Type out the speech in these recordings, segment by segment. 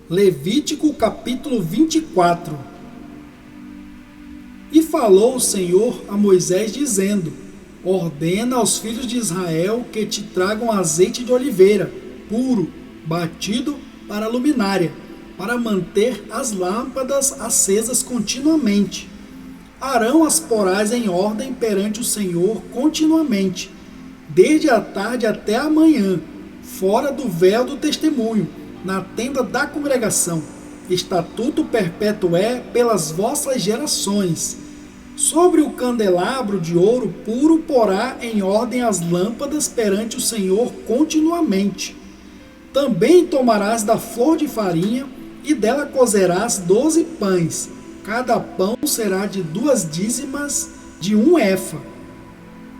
Levítico capítulo 24. E falou o Senhor a Moisés, dizendo: ordena aos filhos de Israel que te tragam azeite de oliveira, puro, batido para a luminária, para manter as lâmpadas acesas continuamente. Arão as porás em ordem perante o Senhor continuamente, desde a tarde até a manhã, fora do véu do testemunho, na tenda da congregação. Estatuto perpétuo é pelas vossas gerações. Sobre o candelabro de ouro puro porá em ordem as lâmpadas perante o Senhor continuamente. Também tomarás da flor de farinha e dela cozerás 12 pães. Cada pão será de 2 dízimas de 1 efa.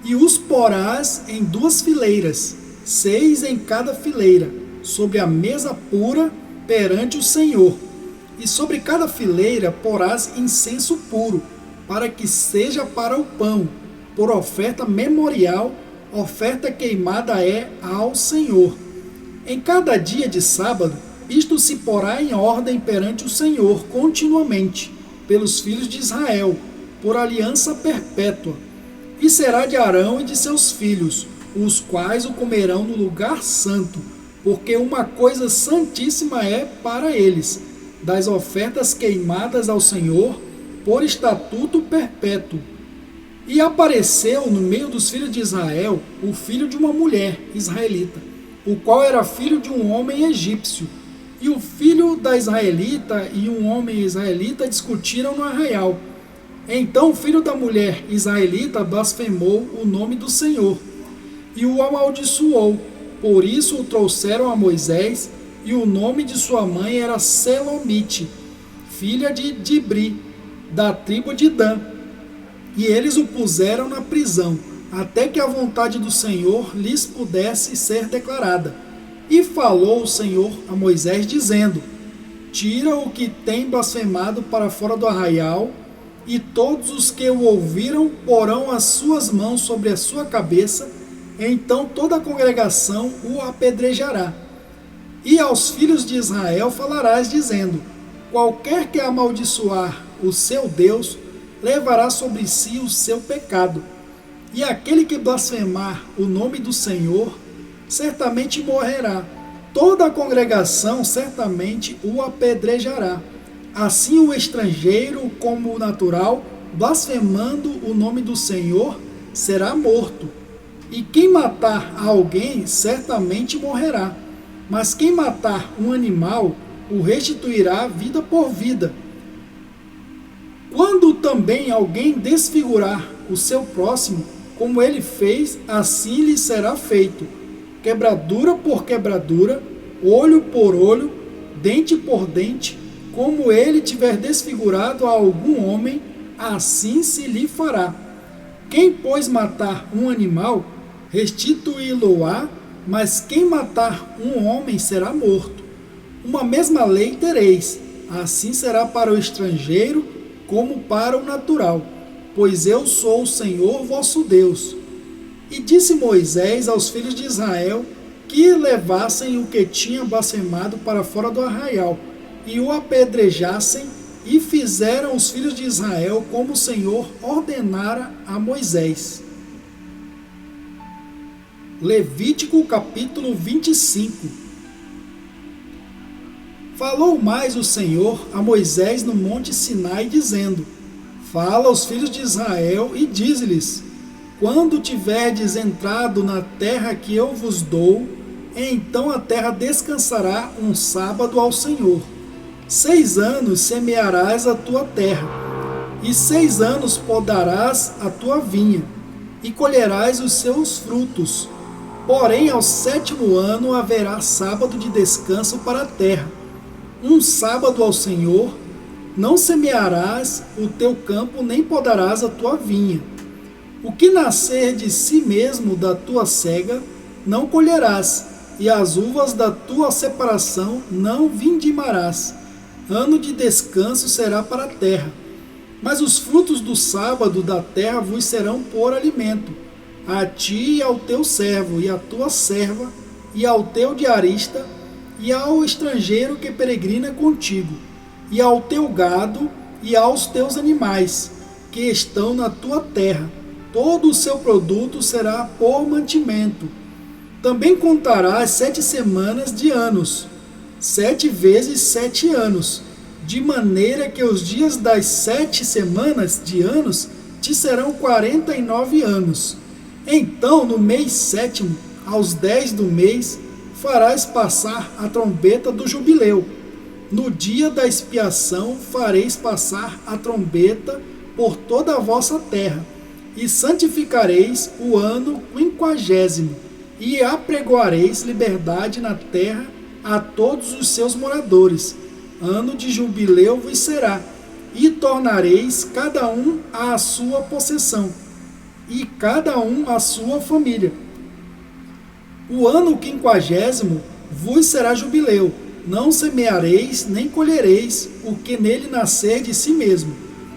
E os porás em 2 fileiras, 6 em cada fileira, sobre a mesa pura perante o Senhor. E sobre cada fileira porás incenso puro, para que seja para o pão, por oferta memorial, oferta queimada é ao Senhor. Em cada dia de sábado, isto se porá em ordem perante o Senhor continuamente, pelos filhos de Israel, por aliança perpétua. E será de Arão e de seus filhos, os quais o comerão no lugar santo, porque uma coisa santíssima é para eles, das ofertas queimadas ao Senhor, por estatuto perpétuo. E apareceu no meio dos filhos de Israel o filho de uma mulher israelita, o qual era filho de um homem egípcio. E o filho da israelita e um homem israelita discutiram no arraial. Então o filho da mulher israelita blasfemou o nome do Senhor e o amaldiçoou. Por isso o trouxeram a Moisés, e o nome de sua mãe era Selomite, filha de Dibri, da tribo de Dan. E eles o puseram na prisão, até que a vontade do Senhor lhes pudesse ser declarada. E falou o Senhor a Moisés, dizendo: tira o que tem blasfemado para fora do arraial, e todos os que o ouviram porão as suas mãos sobre a sua cabeça. Então toda a congregação o apedrejará. E aos filhos de Israel falarás, dizendo: qualquer que amaldiçoar o seu Deus, levará sobre si o seu pecado. E aquele que blasfemar o nome do Senhor, certamente morrerá. Toda a congregação certamente o apedrejará. Assim o estrangeiro como o natural, blasfemando o nome do Senhor, será morto. E quem matar a alguém, certamente morrerá. Mas quem matar um animal, o restituirá vida por vida. Quando também alguém desfigurar o seu próximo, como ele fez, assim lhe será feito. Quebradura por quebradura, olho por olho, dente por dente, como ele tiver desfigurado a algum homem, assim se lhe fará. Quem, pois, matar um animal, restituí-lo-á, mas quem matar um homem será morto. Uma mesma lei tereis, assim será para o estrangeiro como para o natural, pois eu sou o Senhor vosso Deus. E disse Moisés aos filhos de Israel que levassem o que tinha blasfemado para fora do arraial, e o apedrejassem, e fizeram os filhos de Israel como o Senhor ordenara a Moisés. Levítico capítulo 25. Falou mais o Senhor a Moisés no monte Sinai, dizendo: fala aos filhos de Israel e dize-lhes: quando tiverdes entrado na terra que eu vos dou, então a terra descansará um sábado ao Senhor. 6 anos semearás a tua terra, e 6 anos podarás a tua vinha, e colherás os seus frutos. Porém, ao 7º ano haverá sábado de descanso para a terra. Um sábado ao Senhor. Não semearás o teu campo, nem podarás a tua vinha. O que nascer de si mesmo da tua cega, não colherás, e as uvas da tua separação não vindimarás. Ano de descanso será para a terra. Mas os frutos do sábado da terra vos serão por alimento, a ti e ao teu servo, e à tua serva, e ao teu diarista, e ao estrangeiro que peregrina contigo, e ao teu gado e aos teus animais, que estão na tua terra. Todo o seu produto será por mantimento. Também contarás 7 semanas de anos, 7 vezes 7 anos, de maneira que os dias das 7 semanas de anos te serão 49 anos. Então, no mês 7º, aos 10 do mês, farás passar a trombeta do jubileu. No dia da expiação fareis passar a trombeta por toda a vossa terra, e santificareis o ano 50º, e apregoareis liberdade na terra a todos os seus moradores. Ano de jubileu vos será, e tornareis cada um à sua possessão, e cada um à sua família. O ano 50º vos será jubileu. Não semeareis, nem colhereis o que nele nascer de si mesmo,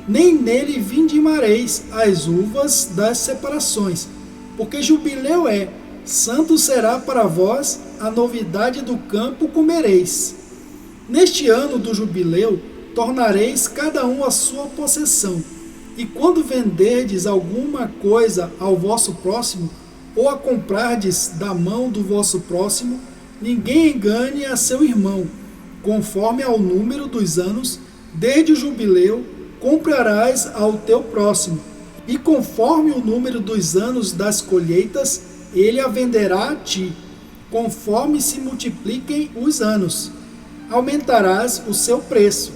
nem nele vindimareis as uvas das separações, porque jubileu é, santo será para vós, a novidade do campo comereis. Neste ano do jubileu, tornareis cada um a sua possessão, e quando venderdes alguma coisa ao vosso próximo, ou a comprardes da mão do vosso próximo, ninguém engane a seu irmão. Conforme ao número dos anos, desde o jubileu, comprarás ao teu próximo, e conforme o número dos anos das colheitas, ele a venderá a ti. Conforme se multipliquem os anos, aumentarás o seu preço,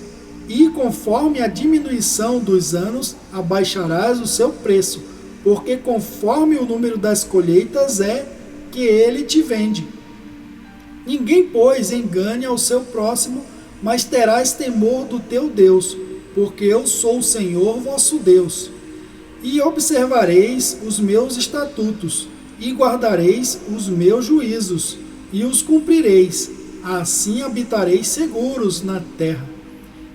e conforme a diminuição dos anos, abaixarás o seu preço, porque conforme o número das colheitas é que ele te vende. Ninguém, pois, engane ao seu próximo, mas terás temor do teu Deus, porque eu sou o Senhor vosso Deus. E observareis os meus estatutos, e guardareis os meus juízos, e os cumprireis. Assim habitareis seguros na terra.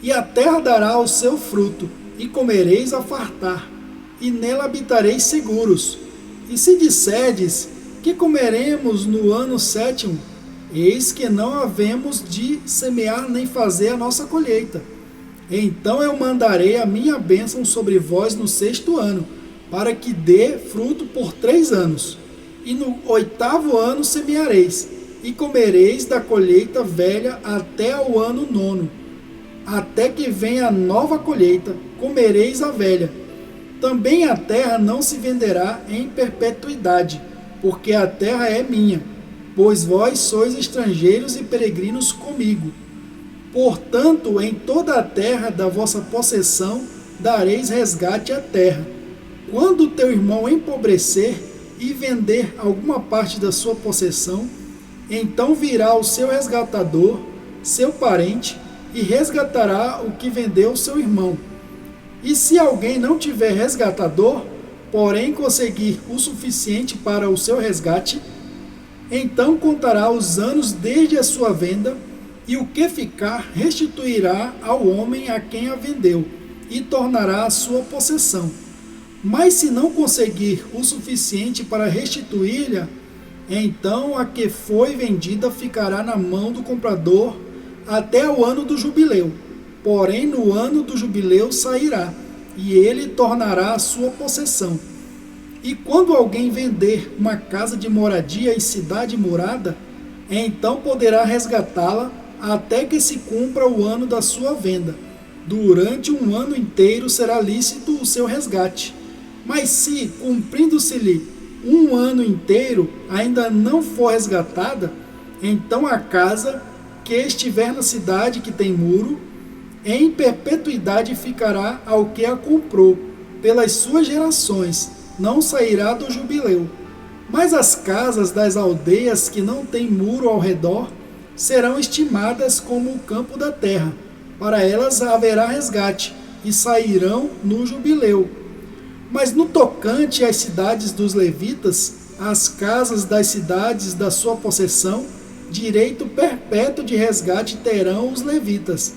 E a terra dará o seu fruto, e comereis a fartar, e nela habitareis seguros. E se disserdes que comeremos no ano 7º, eis que não havemos de semear nem fazer a nossa colheita. Então eu mandarei a minha bênção sobre vós no 6º ano, para que dê fruto por 3 anos. E no 8º ano semeareis, e comereis da colheita velha até o ano 9º. Até que venha a nova colheita, comereis a velha. Também a terra não se venderá em perpetuidade, porque a terra é minha, pois vós sois estrangeiros e peregrinos comigo. Portanto, em toda a terra da vossa possessão dareis resgate à terra. Quando o teu irmão empobrecer e vender alguma parte da sua possessão, então virá o seu resgatador, seu parente, e resgatará o que vendeu seu irmão. E se alguém não tiver resgatador, porém conseguir o suficiente para o seu resgate, então contará os anos desde a sua venda, e o que ficar restituirá ao homem a quem a vendeu, e tornará a sua possessão. Mas se não conseguir o suficiente para restituir-lhe, então a que foi vendida ficará na mão do comprador até o ano do jubileu. Porém, no ano do jubileu sairá, e ele tornará a sua possessão. E quando alguém vender uma casa de moradia e cidade morada, então poderá resgatá-la até que se cumpra o ano da sua venda. Durante um ano inteiro será lícito o seu resgate. Mas se, cumprindo-se-lhe um ano inteiro, ainda não for resgatada, então a casa que estiver na cidade que tem muro, em perpetuidade ficará ao que a comprou, pelas suas gerações, não sairá do jubileu. Mas as casas das aldeias que não têm muro ao redor serão estimadas como o campo da terra. Para elas haverá resgate, e sairão no jubileu. Mas no tocante às cidades dos levitas, as casas das cidades da sua possessão, direito perpétuo de resgate terão os levitas.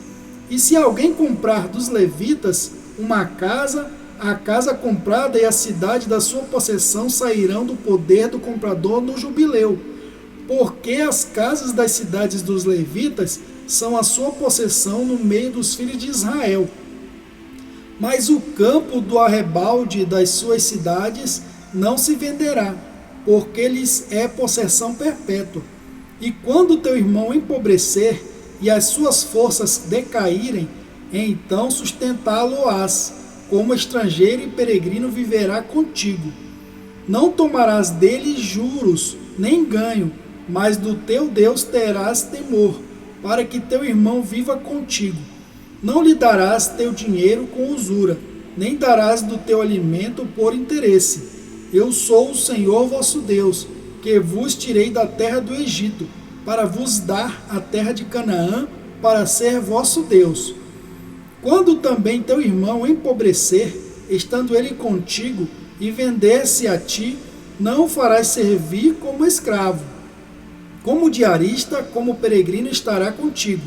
E se alguém comprar dos levitas uma casa, a casa comprada e a cidade da sua possessão sairão do poder do comprador no jubileu. porque as casas das cidades dos levitas são a sua possessão no meio dos filhos de Israel. Mas o campo do arrebalde das suas cidades não se venderá, porque lhes é possessão perpétua. E quando teu irmão empobrecer e as suas forças decaírem, então sustentá-lo-ás, como estrangeiro e peregrino viverá contigo. Não tomarás dele juros, nem ganho, mas do teu Deus terás temor, para que teu irmão viva contigo. Não lhe darás teu dinheiro com usura, nem darás do teu alimento por interesse. Eu sou o Senhor vosso Deus, que vos tirei da terra do Egito, para vos dar a terra de Canaã, para ser vosso Deus. Quando também teu irmão empobrecer, estando ele contigo, e vender-se a ti, não o farás servir como escravo. Como diarista, como peregrino estará contigo,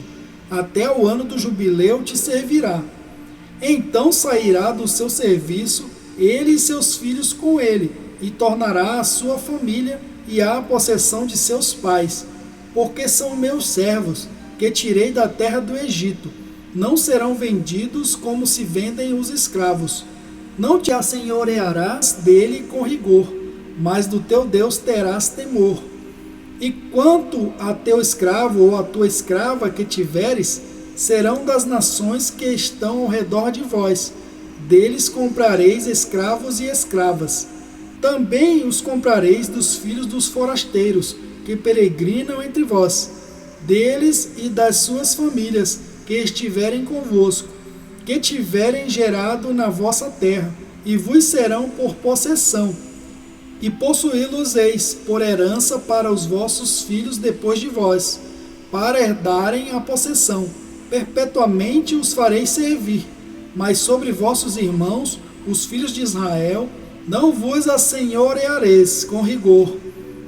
até o ano do jubileu te servirá. Então sairá do seu serviço, ele e seus filhos com ele, e tornará a sua família e a possessão de seus pais, porque são meus servos, que tirei da terra do Egito. Não serão vendidos como se vendem os escravos. Não te assenhorearás dele com rigor, mas do teu Deus terás temor. E quanto a teu escravo ou a tua escrava que tiveres, serão das nações que estão ao redor de vós. Deles comprareis escravos e escravas. Também os comprareis dos filhos dos forasteiros, que peregrinam entre vós, deles e das suas famílias, que estiverem convosco, que tiverem gerado na vossa terra, e vos serão por possessão, e possuí-los-eis por herança para os vossos filhos depois de vós, para herdarem a possessão. Perpetuamente os fareis servir, mas sobre vossos irmãos, os filhos de Israel, não vos assenhoreareis com rigor,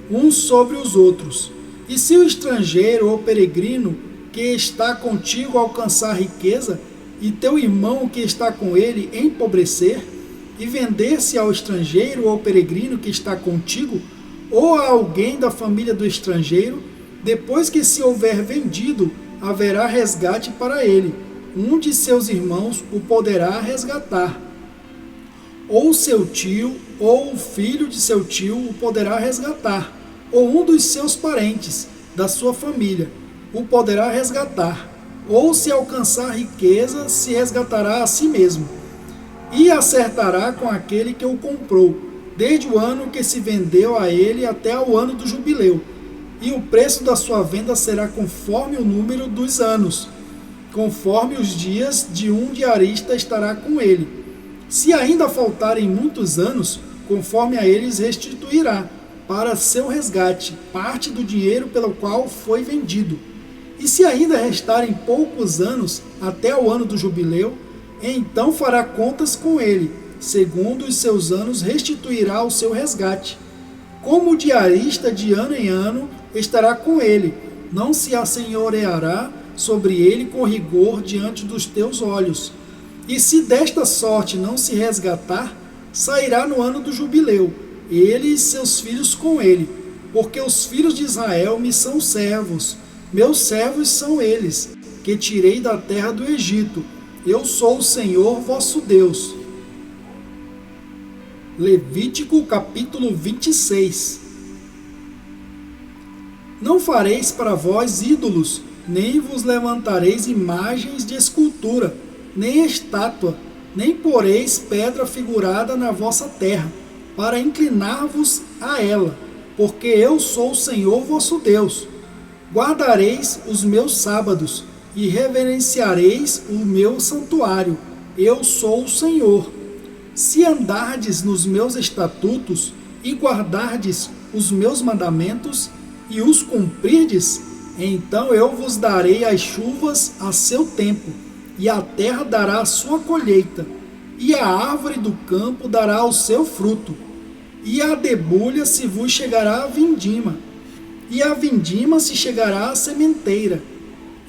uns sobre os outros. E se o estrangeiro ou peregrino que está contigo alcançar riqueza, e teu irmão que está com ele empobrecer, e vender-se ao estrangeiro ou peregrino que está contigo, ou a alguém da família do estrangeiro, depois que se houver vendido, haverá resgate para ele. Um de seus irmãos o poderá resgatar. Ou seu tio, ou o filho de seu tio o poderá resgatar, ou um dos seus parentes, da sua família, o poderá resgatar. Ou se alcançar riqueza, se resgatará a si mesmo, e acertará com aquele que o comprou, desde o ano que se vendeu a ele até o ano do jubileu. E o preço da sua venda será conforme o número dos anos, conforme os dias de um diarista estará com ele. Se ainda faltarem muitos anos, conforme a eles restituirá, para seu resgate, parte do dinheiro pelo qual foi vendido. E se ainda restarem poucos anos até o ano do jubileu, então fará contas com ele, segundo os seus anos restituirá o seu resgate. Como diarista de ano em ano estará com ele, não se assenhoreará sobre ele com rigor diante dos teus olhos. E se desta sorte não se resgatar, sairá no ano do jubileu, ele e seus filhos com ele, porque os filhos de Israel me são servos, meus servos são eles, que tirei da terra do Egito. Eu sou o Senhor vosso Deus. Levítico capítulo 26. Não fareis para vós ídolos, nem vos levantareis imagens de escultura, nem estátua, nem poreis pedra figurada na vossa terra, para inclinar-vos a ela, porque eu sou o Senhor vosso Deus. Guardareis os meus sábados, e reverenciareis o meu santuário. Eu sou o Senhor. Se andardes nos meus estatutos, e guardardes os meus mandamentos, e os cumprirdes, então eu vos darei as chuvas a seu tempo, e a terra dará a sua colheita, e a árvore do campo dará o seu fruto, e a debulha se vos chegará a vindima, e a vindima se chegará à sementeira,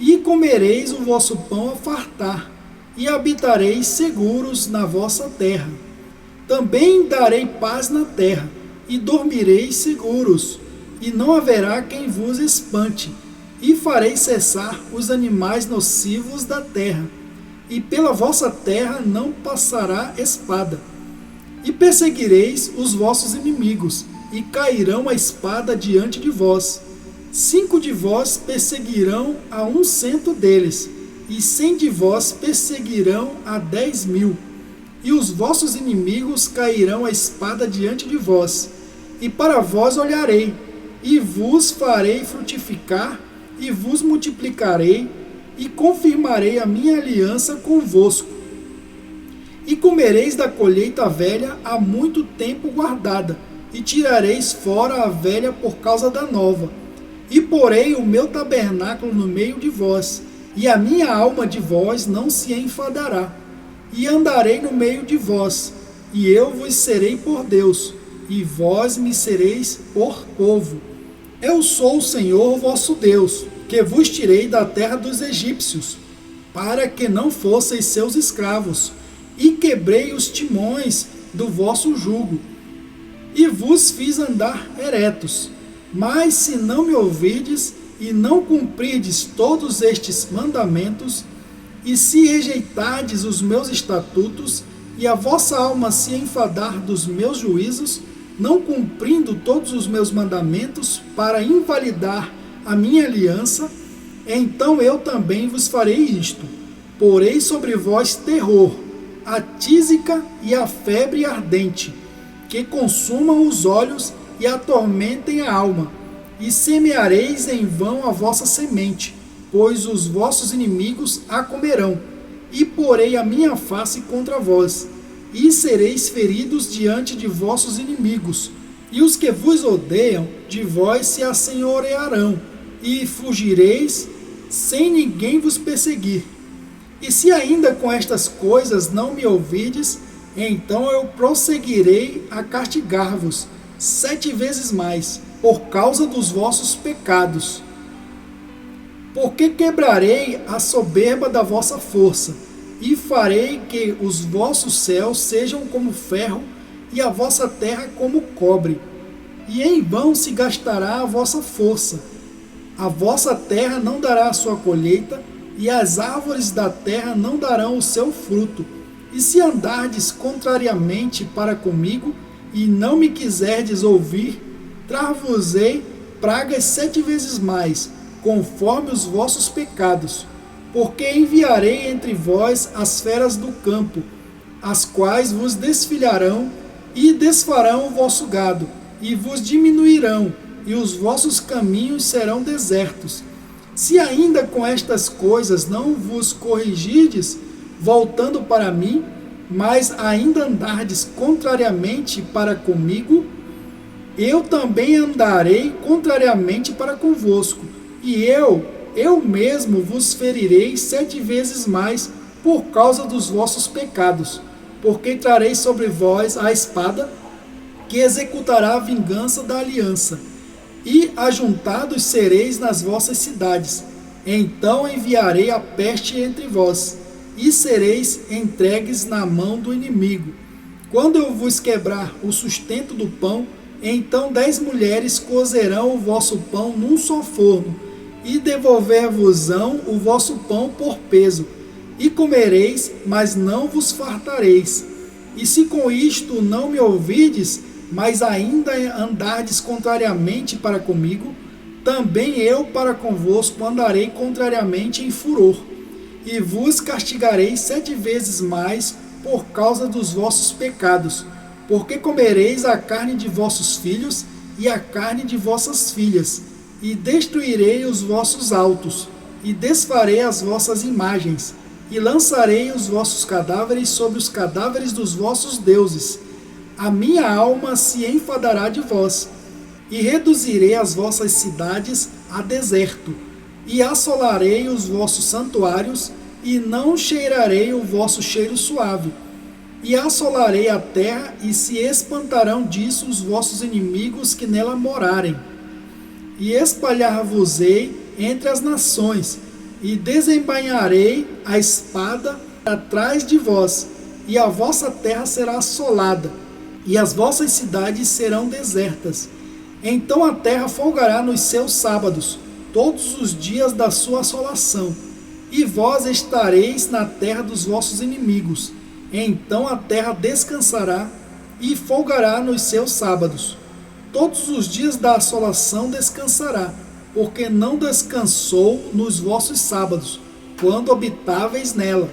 e comereis o vosso pão a fartar, e habitareis seguros na vossa terra. Também darei paz na terra, e dormireis seguros, e não haverá quem vos espante, e farei cessar os animais nocivos da terra, e pela vossa terra não passará espada. E perseguireis os vossos inimigos, e cairão a espada diante de vós. 5 de vós perseguirão a 100 deles, e 100 de vós perseguirão a 10.000. E os vossos inimigos cairão a espada diante de vós. E para vós olharei, e vos farei frutificar, e vos multiplicarei, e confirmarei a minha aliança convosco. E comereis da colheita velha há muito tempo guardada, e tirareis fora a velha por causa da nova. E porei o meu tabernáculo no meio de vós, e a minha alma de vós não se enfadará. E andarei no meio de vós, e eu vos serei por Deus, e vós me sereis por povo. Eu sou o Senhor vosso Deus, que vos tirei da terra dos egípcios, para que não fosseis seus escravos, e quebrei os timões do vosso jugo, e vos fiz andar eretos. Mas se não me ouvirdes, e não cumprirdes todos estes mandamentos, e se rejeitardes os meus estatutos, e a vossa alma se enfadar dos meus juízos, não cumprindo todos os meus mandamentos para invalidar a minha aliança, então eu também vos farei isto: porei sobre vós terror, a tísica e a febre ardente, que consumam os olhos e atormentem a alma, e semeareis em vão a vossa semente, pois os vossos inimigos a comerão, e porei a minha face contra vós, e sereis feridos diante de vossos inimigos, e os que vos odeiam de vós se assenhorearão, e fugireis sem ninguém vos perseguir. E se ainda com estas coisas não me ouvirdes, então eu prosseguirei a castigar-vos 7 vezes mais, por causa dos vossos pecados. Porque quebrarei a soberba da vossa força, e farei que os vossos céus sejam como ferro, e a vossa terra como cobre. E em vão se gastará a vossa força. A vossa terra não dará a sua colheita, e as árvores da terra não darão o seu fruto. E se andardes contrariamente para comigo, e não me quiserdes ouvir, trar-vos-ei pragas 7 vezes mais, conforme os vossos pecados. Porque enviarei entre vós as feras do campo, as quais vos desfilharão e desfarão o vosso gado, e vos diminuirão, e os vossos caminhos serão desertos. Se ainda com estas coisas não vos corrigirdes, voltando para mim, mas ainda andardes contrariamente para comigo, eu também andarei contrariamente para convosco, e eu mesmo vos ferirei 7 vezes mais por causa dos vossos pecados, porque trarei sobre vós a espada, que executará a vingança da aliança, e ajuntados sereis nas vossas cidades. Então enviarei a peste entre vós, e sereis entregues na mão do inimigo. Quando eu vos quebrar o sustento do pão, então 10 mulheres cozerão o vosso pão num só forno, e devolver-vos-ão o vosso pão por peso, e comereis, mas não vos fartareis. E se com isto não me ouvirdes, mas ainda andardes contrariamente para comigo, também eu para convosco andarei contrariamente em furor, e vos castigarei 7 vezes mais por causa dos vossos pecados, porque comereis a carne de vossos filhos e a carne de vossas filhas, e destruirei os vossos altos, e desfarei as vossas imagens, e lançarei os vossos cadáveres sobre os cadáveres dos vossos deuses. A minha alma se enfadará de vós, e reduzirei as vossas cidades a deserto, e assolarei os vossos santuários, e não cheirarei o vosso cheiro suave. E assolarei a terra, e se espantarão disso os vossos inimigos que nela morarem. E espalhar-vos-ei entre as nações, e desembainharei a espada atrás de vós, e a vossa terra será assolada, e as vossas cidades serão desertas. Então a terra folgará nos seus sábados, todos os dias da sua assolação. E vós estareis na terra dos vossos inimigos. Então a terra descansará e folgará nos seus sábados. Todos os dias da assolação descansará, porque não descansou nos vossos sábados, quando habitáveis nela.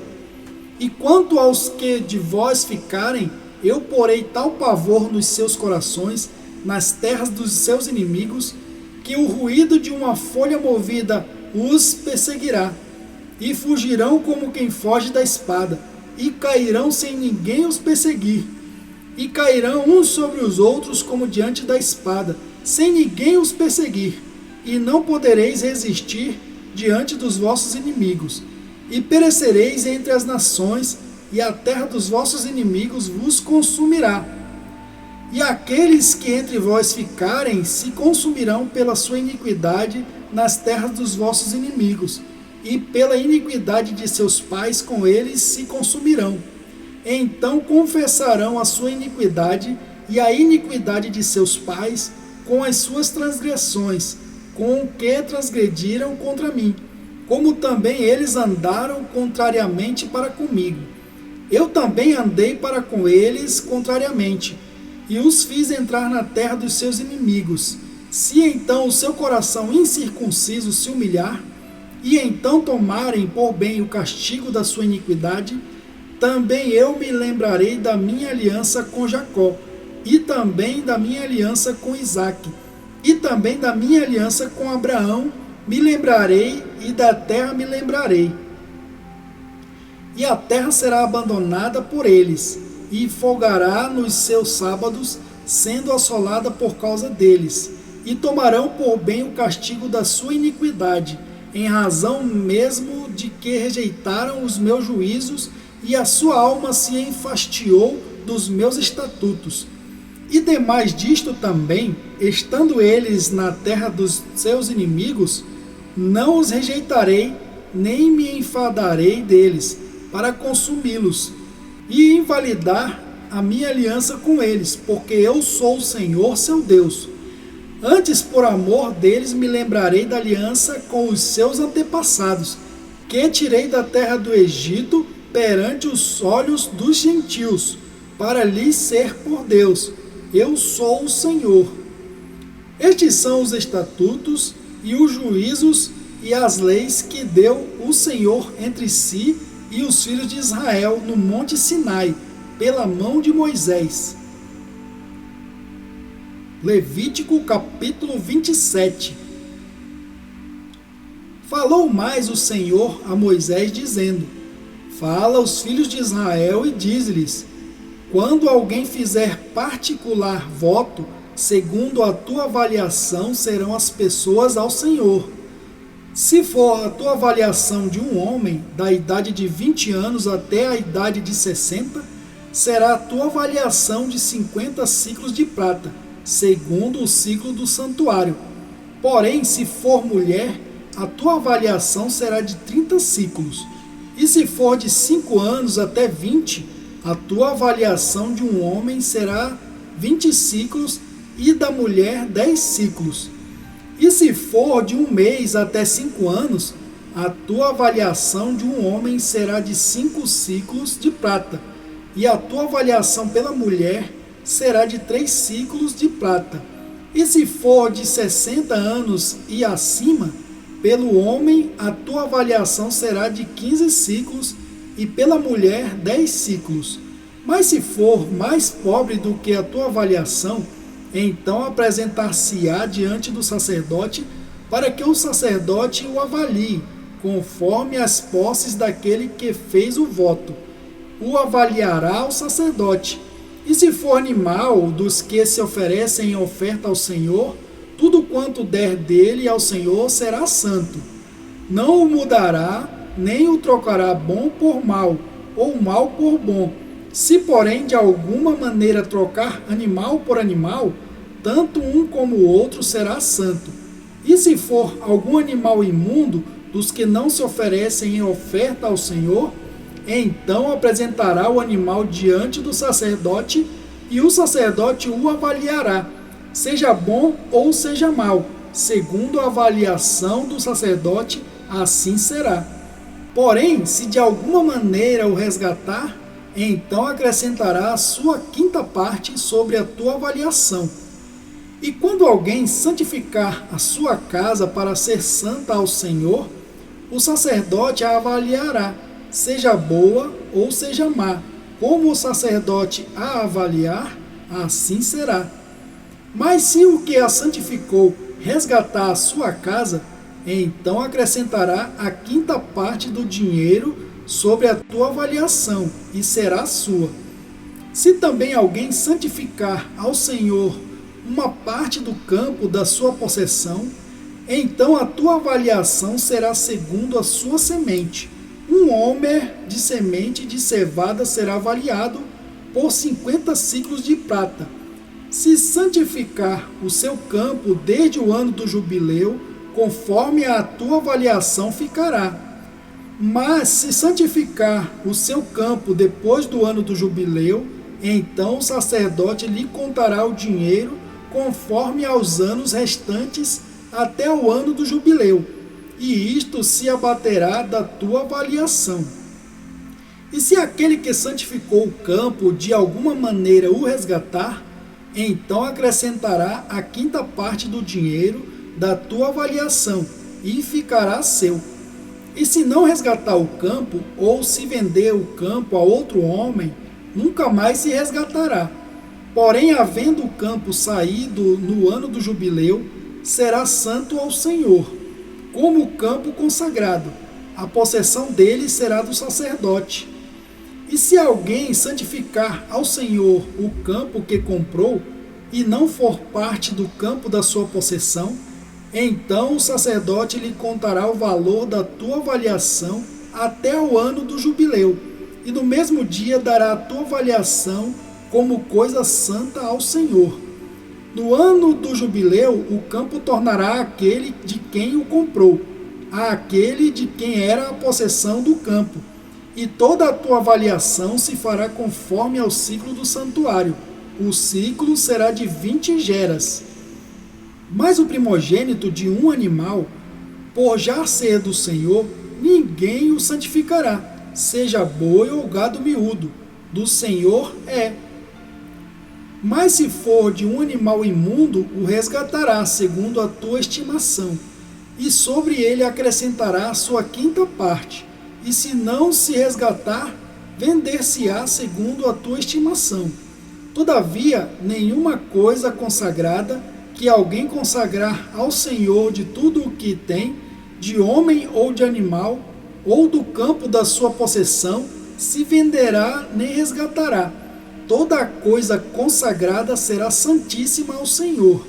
E quanto aos que de vós ficarem, eu porei tal pavor nos seus corações, nas terras dos seus inimigos, que o ruído de uma folha movida os perseguirá, e fugirão como quem foge da espada, e cairão sem ninguém os perseguir, e cairão uns sobre os outros como diante da espada, sem ninguém os perseguir, e não podereis resistir diante dos vossos inimigos, e perecereis entre as nações, e a terra dos vossos inimigos vos consumirá. E aqueles que entre vós ficarem se consumirão pela sua iniquidade nas terras dos vossos inimigos, e pela iniquidade de seus pais com eles se consumirão. Então confessarão a sua iniquidade e a iniquidade de seus pais com as suas transgressões, com o que transgrediram contra mim, como também eles andaram contrariamente para comigo. Eu também andei para com eles contrariamente, e os fiz entrar na terra dos seus inimigos. Se então o seu coração incircunciso se humilhar, e então tomarem por bem o castigo da sua iniquidade, também eu me lembrarei da minha aliança com Jacó, e também da minha aliança com Isaque, e também da minha aliança com Abraão me lembrarei, e da terra me lembrarei. E a terra será abandonada por eles, e folgará nos seus sábados, sendo assolada por causa deles, e tomarão por bem o castigo da sua iniquidade, em razão mesmo de que rejeitaram os meus juízos, e a sua alma se enfastiou dos meus estatutos. E demais disto também, estando eles na terra dos seus inimigos, não os rejeitarei, nem me enfadarei deles, para consumi-los, e invalidar a minha aliança com eles, porque eu sou o Senhor seu Deus. Antes, por amor deles, me lembrarei da aliança com os seus antepassados, que tirei da terra do Egito perante os olhos dos gentios, para lhes ser por Deus. Eu sou o Senhor. Estes são os estatutos e os juízos e as leis que deu o Senhor entre si e os filhos de Israel no monte Sinai, pela mão de Moisés. Levítico capítulo 27. Falou mais o Senhor a Moisés, dizendo: Fala aos filhos de Israel e diz-lhes: Quando alguém fizer particular voto, segundo a tua avaliação serão as pessoas ao Senhor. Se for a tua avaliação de um homem, da idade de 20 anos até a idade de 60, será a tua avaliação de 50 siclos de prata, segundo o ciclo do santuário. Porém, se for mulher, a tua avaliação será de 30 ciclos. E se for de 5 anos até 20, a tua avaliação de um homem será 20 ciclos e da mulher 10 ciclos. E se for de 1 mês até 5 anos, a tua avaliação de um homem será de 5 ciclos de prata, e a tua avaliação pela mulher será de 3 ciclos de prata. E se for de 60 anos e acima, pelo homem a tua avaliação será de 15 ciclos, e pela mulher 10 ciclos. Mas se for mais pobre do que a tua avaliação, então apresentar-se-á diante do sacerdote, para que o sacerdote o avalie, conforme as posses daquele que fez o voto. O avaliará o sacerdote. E se for animal dos que se oferecem em oferta ao Senhor, tudo quanto der dele ao Senhor será santo. Não o mudará, nem o trocará bom por mal, ou mal por bom. Se, porém, de alguma maneira trocar animal por animal, tanto um como o outro será santo. E se for algum animal imundo dos que não se oferecem em oferta ao Senhor, então apresentará o animal diante do sacerdote, e o sacerdote o avaliará. seja bom ou seja mal, segundo a avaliação do sacerdote, assim será. Porém, se de alguma maneira o resgatar, então acrescentará a sua quinta parte sobre a tua avaliação. E quando alguém santificar a sua casa para ser santa ao Senhor, o sacerdote a avaliará, seja boa ou seja má. Como o sacerdote a avaliar, assim será. Mas se o que a santificou resgatar a sua casa, então acrescentará a quinta parte do dinheiro sobre a tua avaliação, e será sua. Se também alguém santificar ao Senhor uma parte do campo da sua possessão, então a tua avaliação será segundo a sua semente. Um homer de semente de cevada será avaliado por 50 siclos de prata. Se santificar o seu campo desde o ano do jubileu, conforme a tua avaliação ficará. Mas se santificar o seu campo depois do ano do jubileu, então o sacerdote lhe contará o dinheiro conforme aos anos restantes até o ano do jubileu, e isto se abaterá da tua avaliação. E se aquele que santificou o campo de alguma maneira o resgatar, então acrescentará a quinta parte do dinheiro da tua avaliação, e ficará seu. E se não resgatar o campo, ou se vender o campo a outro homem, nunca mais se resgatará. Porém, havendo o campo saído no ano do jubileu, será santo ao Senhor, como o campo consagrado. A possessão dele será do sacerdote. E se alguém santificar ao Senhor o campo que comprou, e não for parte do campo da sua possessão, então o sacerdote lhe contará o valor da tua avaliação até o ano do jubileu, e no mesmo dia dará a tua avaliação como coisa santa ao Senhor. No ano do jubileu, o campo tornará aquele de quem o comprou, àquele de quem era a possessão do campo, e toda a tua avaliação se fará conforme ao ciclo do santuário. O ciclo será de 20 geras. Mas o primogênito de um animal, por já ser do Senhor, ninguém o santificará, seja boi ou gado miúdo, do Senhor é. Mas se for de um animal imundo, o resgatará segundo a tua estimação, e sobre ele acrescentará a sua quinta parte, e se não se resgatar, vender-se-á segundo a tua estimação. Todavia, nenhuma coisa consagrada que alguém consagrar ao Senhor de tudo o que tem, de homem ou de animal, ou do campo da sua possessão, se venderá nem resgatará. Toda coisa consagrada será santíssima ao Senhor.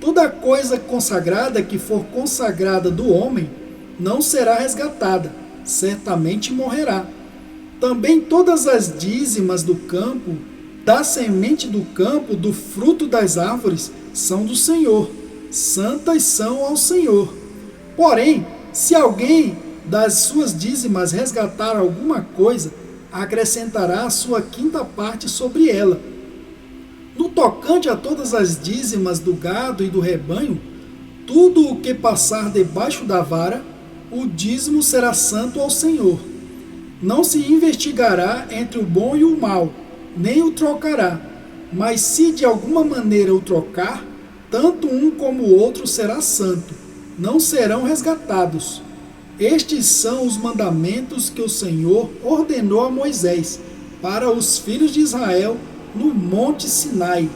Toda coisa consagrada que for consagrada do homem, não será resgatada, certamente morrerá. Também todas as dízimas do campo, da semente do campo, do fruto das árvores, são do Senhor, santas são ao Senhor. Porém, se alguém das suas dízimas resgatar alguma coisa, acrescentará a sua quinta parte sobre ela. No tocante a todas as dízimas do gado e do rebanho, tudo o que passar debaixo da vara, o dízimo será santo ao Senhor. Não se investigará entre o bom e o mal, nem o trocará. Mas se de alguma maneira o trocar, tanto um como o outro será santo, não serão resgatados. Estes são os mandamentos que o Senhor ordenou a Moisés para os filhos de Israel no Monte Sinai.